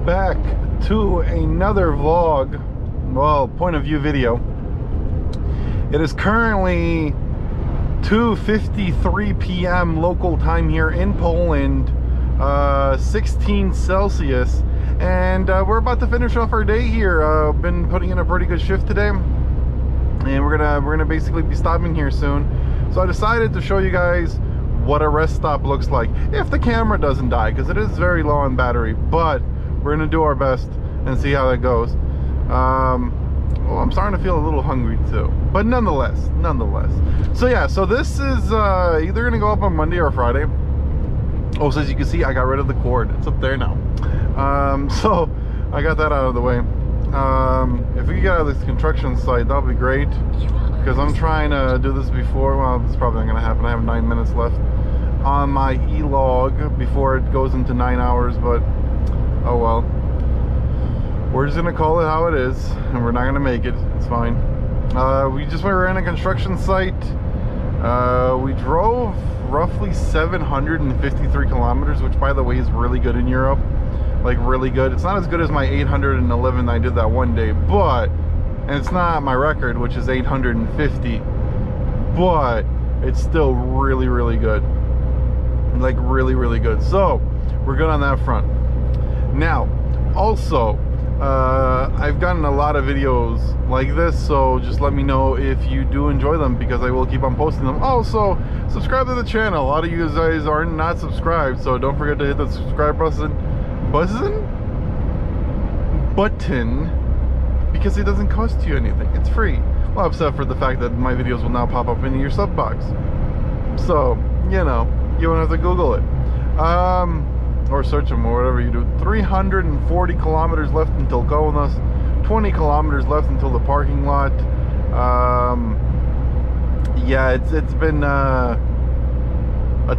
back to another vlog, well, point of view video. It is currently 2:53 p.m. local time here in Poland, 16 Celsius, and we're about to finish off our day here. Been putting in a pretty good shift today, and we're gonna basically be stopping here soon. So I decided to show you guys what a rest stop looks like if the camera doesn't die, because it is very low on battery, but we're gonna do our best and see how that goes. Well, I'm starting to feel a little hungry too, but nonetheless. So yeah, so this is either gonna go up on Monday or Friday. Oh, so as you can see, I got rid of the cord. It's up there now. So I got that out of the way. If we can get out of this construction site, that'll be great, because I'm trying to do this before, well, it's probably not gonna happen. I have 9 minutes left on my e-log before it goes into 9 hours, but oh well. We're just gonna call it how it is, and we're not gonna make it. It's fine. We were in a construction site. We drove roughly 753 kilometers, which by the way is really good in Europe. Like really good. It's not as good as my 811 I did that one day, but, and it's not my record, which is 850, but it's still really, really good. Like really, really good. So we're good on that front. Now, also, I've gotten a lot of videos like this, so just let me know if you do enjoy them, because I will keep on posting them. Also, subscribe to the channel. A lot of you guys are not subscribed, so don't forget to hit the subscribe button, because it doesn't cost you anything. It's free. Well, except for the fact that my videos will now pop up into your sub box, so you know, you won't have to Google it. Or search them, or whatever you do. 340 kilometers left until Kaunas, 20 kilometers left until the parking lot. Yeah, it's been a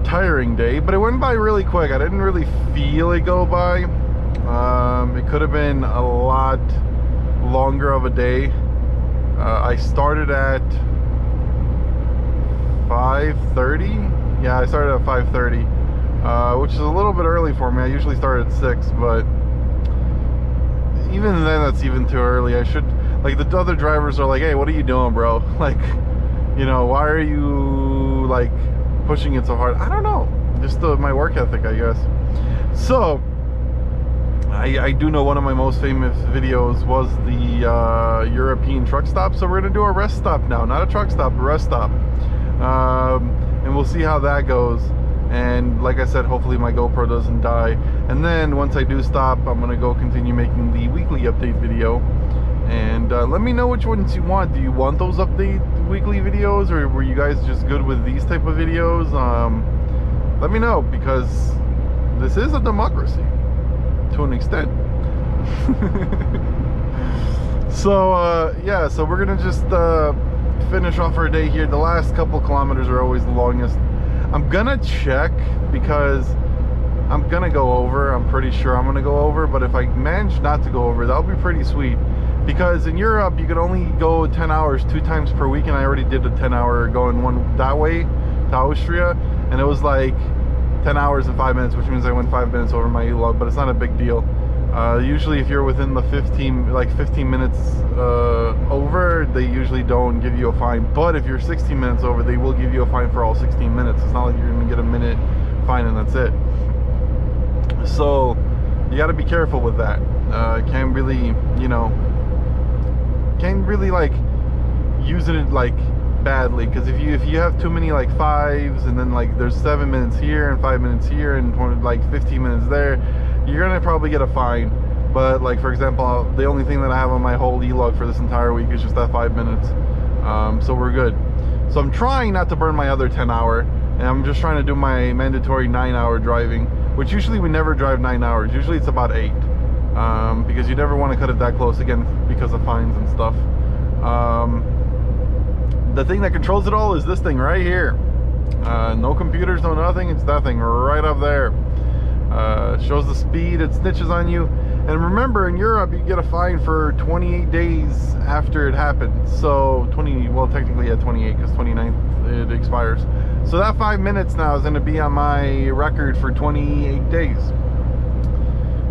tiring day, but it went by really quick. I didn't really feel it go by. It could have been a lot longer of a day. I started at 5:30. Yeah, I started at 5:30. Which is a little bit early for me. I usually start at 6, but even then that's even too early. I should, like, the other drivers are like, hey, what are you doing, bro? Like, you know, why are you like pushing it so hard? I don't know, just my work ethic, I guess. So I do know one of my most famous videos was the European truck stop, so we're gonna do a rest stop now. Not a truck stop, a rest stop. And we'll see how that goes. And like I said, hopefully my GoPro doesn't die. And then once I do stop, I'm gonna go continue making the weekly update video. And let me know which ones you want. Do you want those weekly videos, or were you guys just good with these type of videos? Let me know, because this is a democracy to an extent. So yeah, so we're gonna just finish off our day here. The last couple kilometers are always the longest. I'm gonna check, because I'm gonna go over. I'm pretty sure I'm gonna go over, but if I manage not to go over, that'll be pretty sweet, because in Europe you can only go 10 hours 2 times per week, and I already did a 10-hour going one that way to Austria, and it was like 10 hours and 5 minutes, which means I went 5 minutes over my e-log, but it's not a big deal. Usually if you're within the 15 minutes over, they usually don't give you a fine, but if you're 16 minutes over, they will give you a fine for all 16 minutes. It's not like you're gonna get a minute fine and that's it. So you got to be careful with that. Can't really, you know, like using it like badly, because if you have too many like 5s, and then like there's 7 minutes here and 5 minutes here and like 15 minutes there, you're gonna probably get a fine. But like, for example, the only thing that I have on my whole e-log for this entire week is just that 5 minutes. So we're good. So I'm trying not to burn my other 10-hour, and I'm just trying to do my mandatory 9-hour driving, which usually we never drive 9 hours. Usually it's about 8, because you never want to cut it that close, again, because of fines and stuff. The thing that controls it all is this thing right here. No computers, no nothing. It's that thing right up there. Shows the speed, it snitches on you. And remember, in Europe, you get a fine for 28 days after it happened. So well, technically at 28, because 29th it expires. So that 5 minutes now is going to be on my record for 28 days.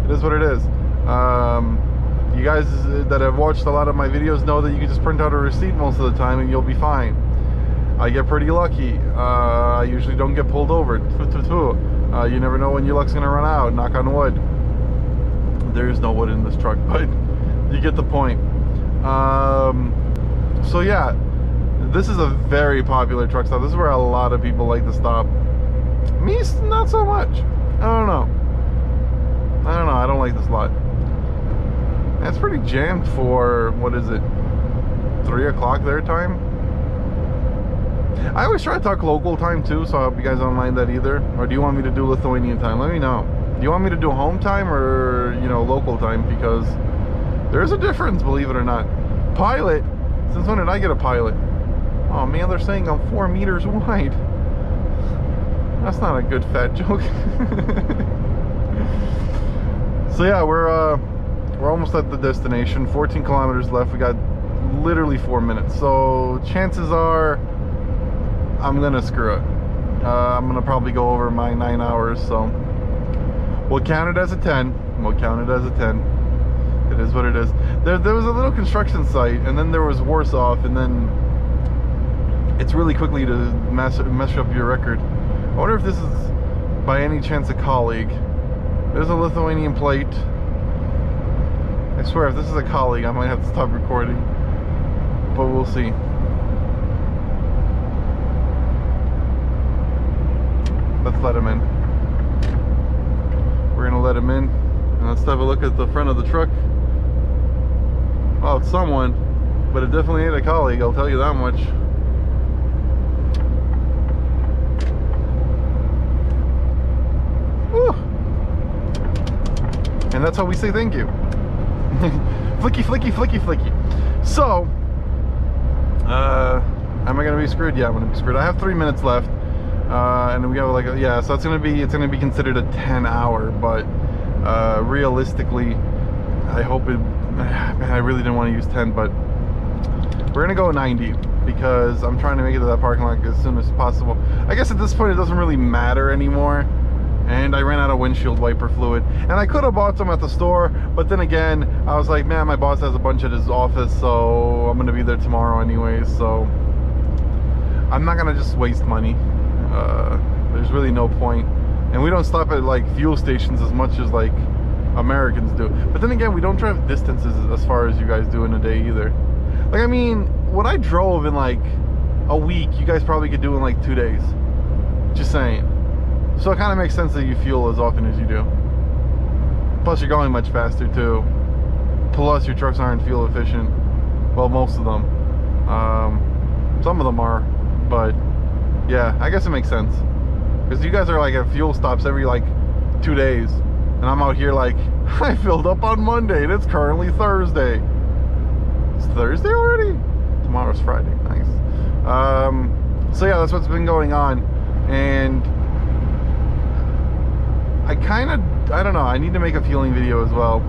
It is what it is. You guys that have watched a lot of my videos know that you can just print out a receipt most of the time and you'll be fine. I get pretty lucky. I usually don't get pulled over. You never know when your luck's gonna run out, knock on wood. There is no wood in this truck, but you get the point. So yeah, this is a very popular truck stop. This is where a lot of people like to stop. Me, not so much. I don't know. I don't like this lot. It's pretty jammed for, what is it, 3 o'clock their time? I always try to talk local time too, so I hope you guys don't mind that either. Or do you want me to do Lithuanian time? Let me know. Do you want me to do home time or, you know, local time? Because there's a difference, believe it or not. Pilot? Since when did I get a pilot? Oh man, they're saying I'm 4 meters wide. That's not a good fat joke. So yeah, we're almost at the destination. 14 kilometers left. We got literally 4 minutes. So chances are I'm gonna screw it. I'm gonna probably go over my 9 hours. So we'll count it as a 10. We'll count it as a 10. It is what it is. There was a little construction site, and then there was Warsaw, and then it's really quickly to mess up your record. I wonder if this is by any chance a colleague. There's a Lithuanian plate. I swear, if this is a colleague, I might have to stop recording. But we'll see. Let's let him in. We're gonna let him in. And let's have a look at the front of the truck. Well, it's someone, but it definitely ain't a colleague, I'll tell you that much. Woo. And that's how we say thank you. Flicky, flicky, flicky, flicky. So, am I gonna be screwed? Yeah, I'm gonna be screwed. I have 3 minutes left, and we have like so it's gonna be considered a 10-hour, but realistically, I hope it. Man, I really didn't want to use 10, but we're gonna go 90 because I'm trying to make it to that parking lot as soon as possible. I guess at this point it doesn't really matter anymore. And I ran out of windshield wiper fluid, and I could have bought some at the store, but then again I was like, man, my boss has a bunch at his office, so I'm gonna be there tomorrow anyways, so I'm not gonna just waste money. There's really no point, and we don't stop at like fuel stations as much as like Americans do. But then again, we don't drive distances as far as you guys do in a day either. Like, I mean, what I drove in like a week, you guys probably could do in like 2 days. Just saying. So it kind of makes sense that you fuel as often as you do. Plus you're going much faster too. Plus your trucks aren't fuel efficient. Well, most of them. Some of them are, but yeah, I guess it makes sense. Because you guys are like at fuel stops every like 2 days. And I'm out here like, I filled up on Monday and it's currently Thursday. It's Thursday already? Tomorrow's Friday, nice. So yeah, that's what's been going on. And I don't know, I need to make a fueling video as well.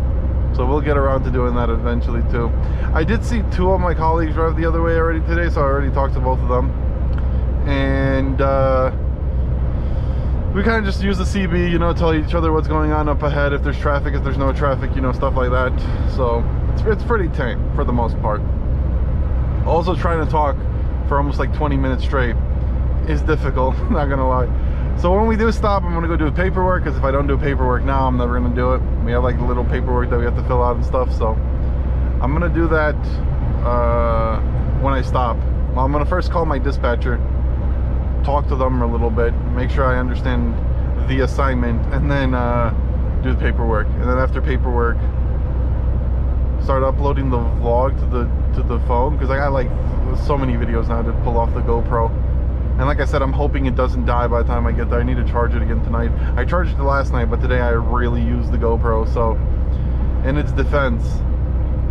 So we'll get around to doing that eventually too. I did see 2 of my colleagues drive the other way already today, so I already talked to both of them. And we kind of just use the CB, you know, tell each other what's going on up ahead, if there's traffic, if there's no traffic, you know, stuff like that. So it's pretty tame for the most part. Also trying to talk for almost like 20 minutes straight is difficult, not gonna lie. So when we do stop, I'm gonna go do paperwork, because if I don't do paperwork now, I'm never gonna do it. We have like little paperwork that we have to fill out and stuff, so I'm gonna do that when I stop. Well, I'm gonna first call my dispatcher, talk to them a little bit, make sure I understand the assignment, and then do the paperwork. And then after paperwork, start uploading the vlog to the phone, because I got like so many videos now to pull off the GoPro. And like I said, I'm hoping it doesn't die by the time I get there. I need to charge it again tonight. I charged it last night, but today I really used the GoPro, so in its defense,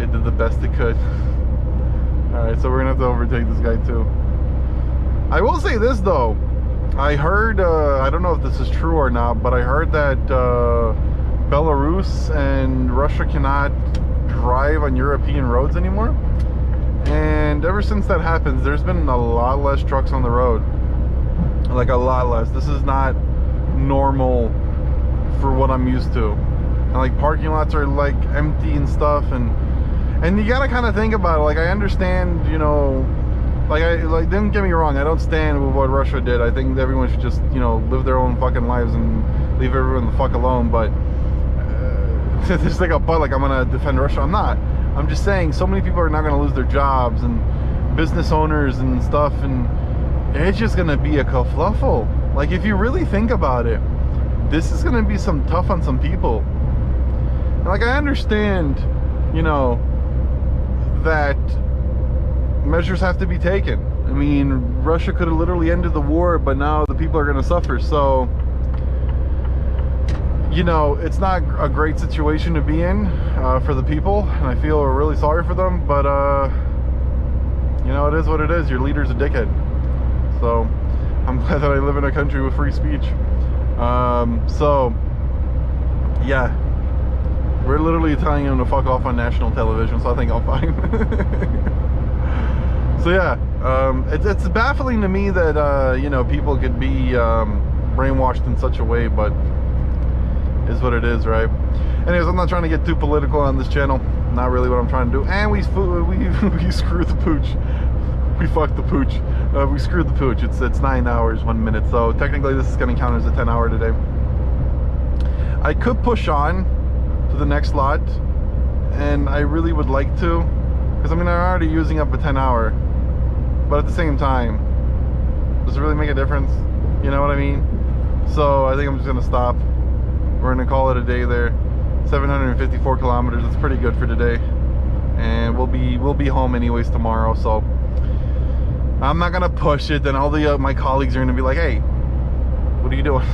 it did the best it could. Alright, so we're gonna have to overtake this guy too. I will say this though, I heard, I don't know if this is true or not, but I heard that Belarus and Russia cannot drive on European roads anymore. And ever since that happens, there's been a lot less trucks on the road. Like a lot less. This is not normal for what I'm used to. and like parking lots are like empty and stuff, and you gotta kind of think about it. Like, I understand, you know, like don't get me wrong, I don't stand with what Russia did. I think everyone should just, you know, live their own fucking lives and leave everyone the fuck alone. But there's like a but, like I'm gonna defend Russia. I'm not. I'm just saying so many people are not gonna lose their jobs, and business owners and stuff, and it's just gonna be a kerfluffle. Like, if you really think about it, this is gonna be some tough on some people. And like, I understand, you know, that measures have to be taken. I mean, Russia could have literally ended the war, but now the people are gonna suffer. So, you know, it's not a great situation to be in for the people, and I feel really sorry for them, but you know, it is what it is. Your leader's a dickhead. So I'm glad that I live in a country with free speech. So yeah, we're literally telling him to fuck off on national television, so I think I'm fine. So yeah, it's baffling to me that you know, people could be brainwashed in such a way, but is what it is, right? Anyways, I'm not trying to get too political on this channel. Not really what I'm trying to do. And we screwed the pooch. We fucked the pooch. We screwed the pooch. It's 9 hours 1 minute. So technically this is going to count as a 10-hour today. I could push on to the next lot, and I really would like to, because I mean, I'm already using up a 10-hour. But at the same time, does it really make a difference? You know what I mean? So I think I'm just going to stop. We're gonna call it a day there. 754 kilometers. That's pretty good for today, and we'll be home anyways tomorrow. So I'm not gonna push it. Then all the my colleagues are gonna be like, "Hey, what are you doing?"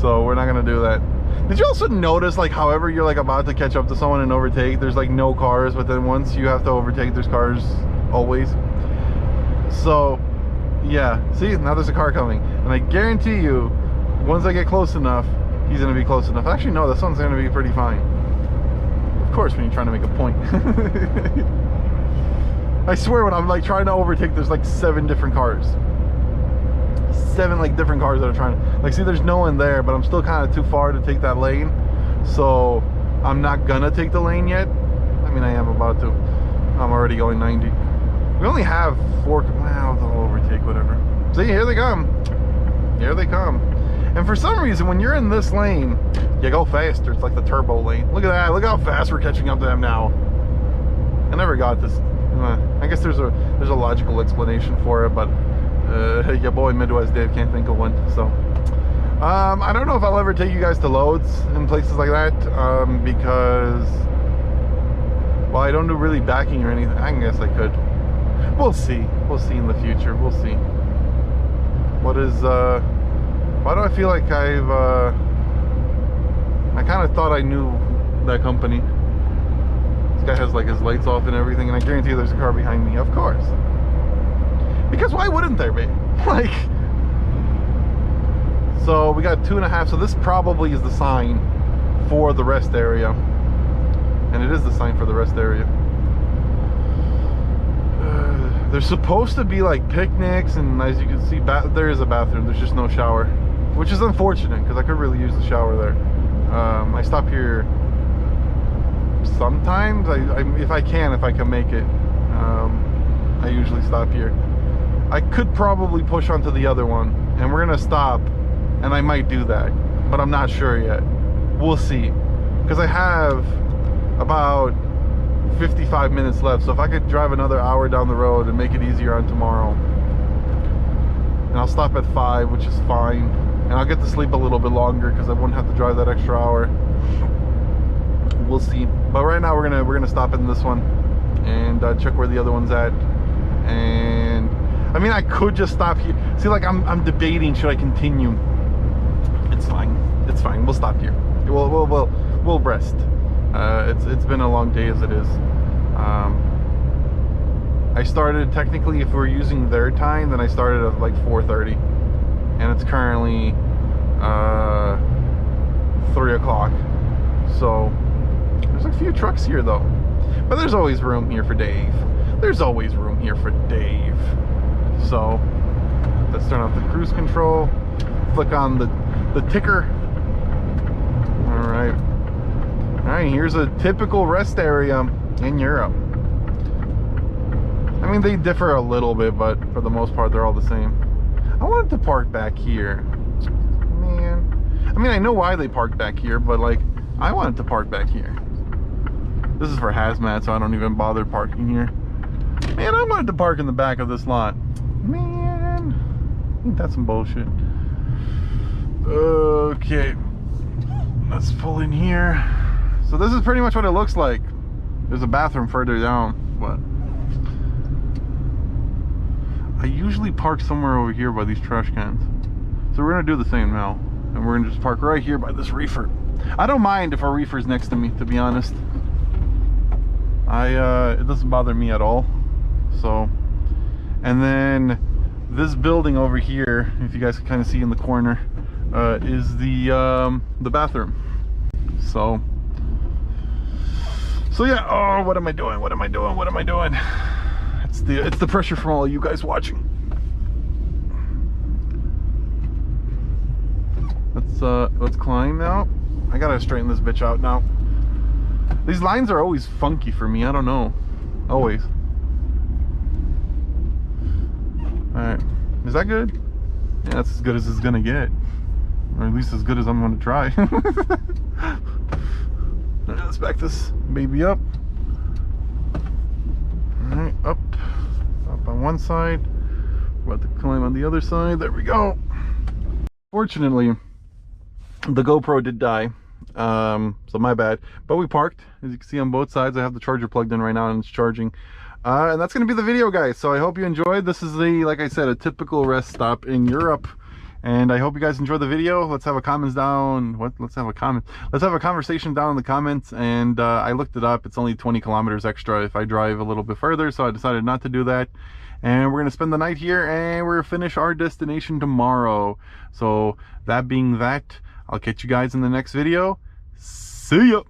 So we're not gonna do that. Did you also notice, like, however you're like about to catch up to someone and overtake, there's like no cars, but then once you have to overtake, there's cars always. So yeah, see, now there's a car coming, and I guarantee you, once I get close enough, he's going to be close enough. Actually, no, this one's going to be pretty fine. Of course, when you're trying to make a point. I swear, when I'm like trying to overtake, there's like 7 different cars. 7 like different cars that are trying to, like, see, there's no one there, but I'm still kind of too far to take that lane. So I'm not gonna take the lane yet. I mean, I am about to. I'm already going 90. We only have 4. Well, they'll overtake, whatever. See, here they come. Here they come. And for some reason, when you're in this lane, you go faster. It's like the turbo lane. Look at that. Look how fast we're catching up to them now. I never got this. I guess there's a logical explanation for it, but your boy Midwest Dave can't think of one. So I don't know if I'll ever take you guys to loads in places like that, because, well, I don't do really backing or anything. I guess I could. We'll see. We'll see in the future. We'll see. What is why do I feel like I kind of thought I knew that company. This guy has like his lights off and everything, and I guarantee you there's a car behind me. Of course. Because why wouldn't there be? Like, so we got 2.5. So this probably is the sign for the rest area. And it is the sign for the rest area. There's supposed to be like picnics, and as you can see, there is a bathroom. There's just no shower, which is unfortunate because I could really use the shower there. I stop here sometimes. If I can make it, I usually stop here. I could probably push onto the other one, and we're gonna stop, and I might do that, but I'm not sure yet. We'll see, because I have about 55 minutes left. So if I could drive another hour down the road and make it easier on tomorrow, and I'll stop at 5, which is fine, and I'll get to sleep a little bit longer because I won't have to drive that extra hour. We'll see. But right now we're gonna stop in this one and check where the other one's at. And I mean, I could just stop here. See, like, I'm debating, should I continue? It's fine. It's fine. We'll stop here. We'll rest. It's been a long day as it is. I started, technically, if we're using their time, then I started at like 4:30, and it's currently 3 o'clock. So there's a few trucks here though, but there's always room here for Dave. There's always room here for Dave. So let's turn off the cruise control, flick on the ticker. All right, Alright, here's a typical rest area in Europe. I mean, they differ a little bit, but for the most part, they're all the same. I wanted to park back here. Man. I mean, I know why they parked back here, but like, I wanted to park back here. This is for hazmat, so I don't even bother parking here. Man, I wanted to park in the back of this lot. Man, ain't that some bullshit? Okay, let's pull in here. So this is pretty much what it looks like. There's a bathroom further down, but I usually park somewhere over here by these trash cans. So we're gonna do the same now, and we're gonna just park right here by this reefer. I don't mind if a reefer's next to me, to be honest. It doesn't bother me at all. So, and then this building over here, if you guys can kind of see in the corner, is the bathroom. So yeah. Oh, what am I doing? What am I doing? What am I doing? It's the pressure from all of you guys watching. Let's climb now. I gotta straighten this bitch out now. These lines are always funky for me. I don't know. Always. Alright. Is that good? Yeah, that's as good as it's gonna get. Or at least as good as I'm gonna try. Let's back this baby up. Alright, up. Up on one side. About to climb on the other side. There we go. Fortunately, the GoPro did die. So my bad, but we parked. As you can see on both sides, I have the charger plugged in right now and it's charging. And that's gonna be the video, guys. So I hope you enjoyed. This is like I said, a typical rest stop in Europe, and I hope you guys enjoyed the video. Let's have a comments down. Let's have a conversation down in the comments. And I looked it up. It's only 20 kilometers extra if I drive a little bit further, so I decided not to do that. And we're gonna spend the night here, and we're gonna finish our destination tomorrow. So that being that, I'll catch you guys in the next video. See ya!